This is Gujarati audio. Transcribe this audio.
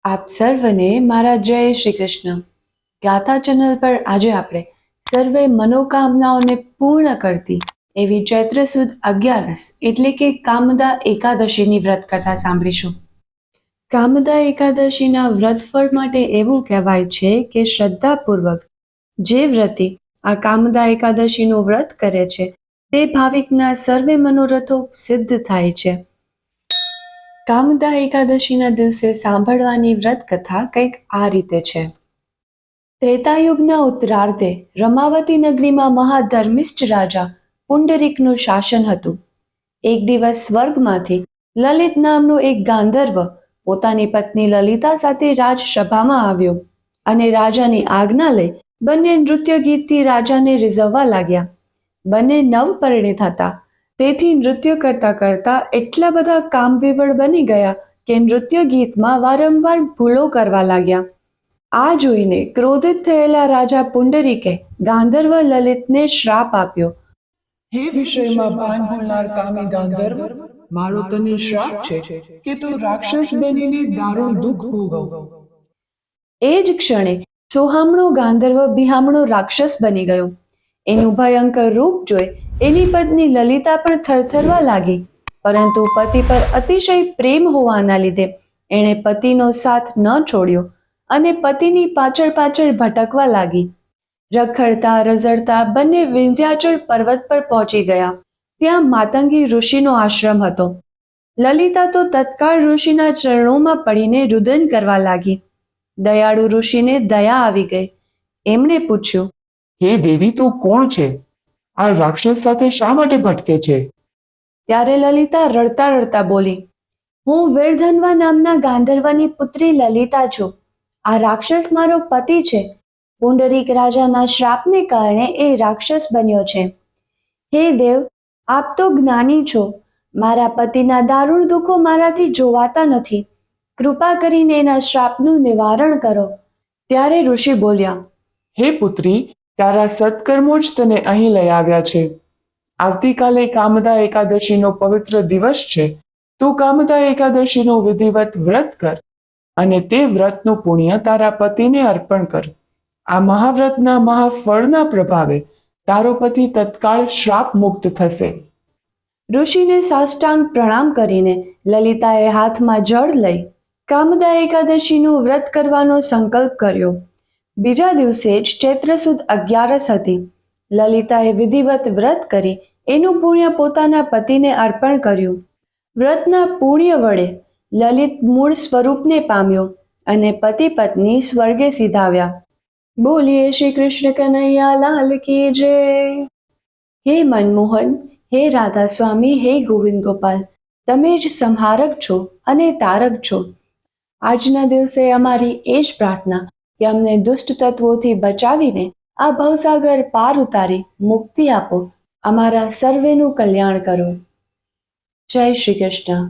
આપ સર્વને મારા જય શ્રી કૃષ્ણ. ગાથા ચેનલ પર આજે આપણે સર્વે મનોકામનાઓને પૂર્ણ કરતી એવી ચૈત્ર સુદ 11 એટલે કે કામદા એકાદશીની વ્રત કથા સાંભળીશું. કામદા એકાદશીના વ્રત ફળ માટે એવું કહેવાય છે કે શ્રદ્ધાપૂર્વક જે વ્રતી આ કામદા એકાદશીનું વ્રત કરે છે તે ભાવિકના સર્વે મનોરથો સિદ્ધ થાય છે. કામદા એકાદશીના દિવસે સાંભળવાની વ્રત કથા કંઈક આ રીતે છે. ત્રેતાયુગના ઉત્તરાર્ધે રમાવતી નગરીમાં મહાધર્મિષ્ઠ રાજા પુંડરીકનું શાસન હતું. એક દિવસ સ્વર્ગમાંથી લલિત નામનો એક ગાંધર્વ પોતાની પત્ની લલિતા સાથે રાજસભામાં આવ્યો અને રાજાની આજ્ઞા લઈ બંને નૃત્ય ગીતથી રાજાને રીઝવવા લાગ્યા. બંને નવપરિણીત હતા, તેથી નૃત્ય કરતા કરતા એટલા બધા કામવિવળ બની ગયા કે નૃત્ય ગીતમાં વારંવાર ભૂલો કરવા લાગ્યા. આ જોઈને ક્રોધિત થયેલા રાજા પુંડરીકે ગાંધર્વ લલિતને શ્રાપ આપ્યો. હે વિષયમાં ભાન ભૂલનાર કામી ગાંધર્વ, મારો તને શ્રાપ છે કે તું રાક્ષસ બનીને દારૂણ દુઃખ ભોગવ. એ જ ક્ષણે સોહામણો ગાંધર્વ બિહામણો રાક્ષસ બની ગયો. એનું ભયંકર રૂપ જોઈ એની પત્ની લલિતા પણ થરથરવા લાગી, પરંતુ પતિ પર અતિશય પ્રેમ હોવાના લીધે એણે પતિનો સાથ ન છોડ્યો અને પતિની પાછળ પાછળ ભટકવા લાગી. રખડતા રઝળતા બંને વિંધ્યાચળ પર્વત પર પહોંચી ગયા. ત્યાં માતંગી ઋષિનો આશ્રમ હતો. લલિતા તો તત્કાળ ઋષિના ચરણોમાં પડીને રુદન કરવા લાગી. દયાળુ ઋષિને દયા આવી ગઈ. એમણે પૂછ્યું, હે દેવી, તું કોણ છે? આ રાક્ષસ સાથે શા માટે ભટકે છે? ત્યારે લલિતા રડતા રડતા બોલી, હું વીરધન્વા નામના ગાંધર્વની પુત્રી લલિતા છું. આ રાક્ષસ મારો પતિ છે. પુંડરીક રાજાના શ્રાપને કારણે એ રાક્ષસ બન્યો છે. હે દેવ, આપ તો જ્ઞાની છો. મારા પતિના દારૂણ દુઃખો મારાથી જોવાતા નથી. કૃપા કરીને એના શ્રાપનું નિવારણ કરો. ત્યારે ઋષિ બોલ્યા, હે પુત્રી, તારા સત્કર્મો જ તને અહીં લઈ આવ્યા છે. આવતીકાલે કામદા એકાદશીનો પવિત્ર દિવસ છે. તું કામદા એકાદશીનો વિધિવત વ્રત કર અને તે વ્રતનું પુણ્ય તારા પતિને અર્પણ કર. આ મહાવ્રતના મહાફળના પ્રભાવે તારો પતિ તત્કાળ શ્રાપ મુક્ત થશે. ઋષિને સાષ્ટાંગ પ્રણામ કરીને લલિતાએ હાથમાં જળ લઈ કામદા એકાદશીનું વ્રત કરવાનો સંકલ્પ કર્યો. બીજા દિવસે જ ચૈત્ર સુદ 11 હતી. લલિતાએ વિધિવત વ્રત કરી એનું પુણ્ય પોતાના પતિને અર્પણ કર્યું. વ્રતના પુણ્ય વડે લલિત મૂળ સ્વરૂપને પામ્યો અને પતિ પત્ની સ્વર્ગે સીધાવ્યા. બોલીએ શ્રી કૃષ્ણ કનૈયા લાલ કી જય. હે મનમોહન, હે રાધા સ્વામી, હે ગોવિંદ ગોપાલ, તમે જ સંહારક છો અને તારક છો. આજના દિવસે અમારી એ જ પ્રાર્થના કે અમને દુષ્ટ તત્વોથી બચાવીને આ ભવસાગર પાર ઉતારી મુક્તિ આપો. અમારા સર્વેનું કલ્યાણ કરો. જય શ્રી કૃષ્ણ.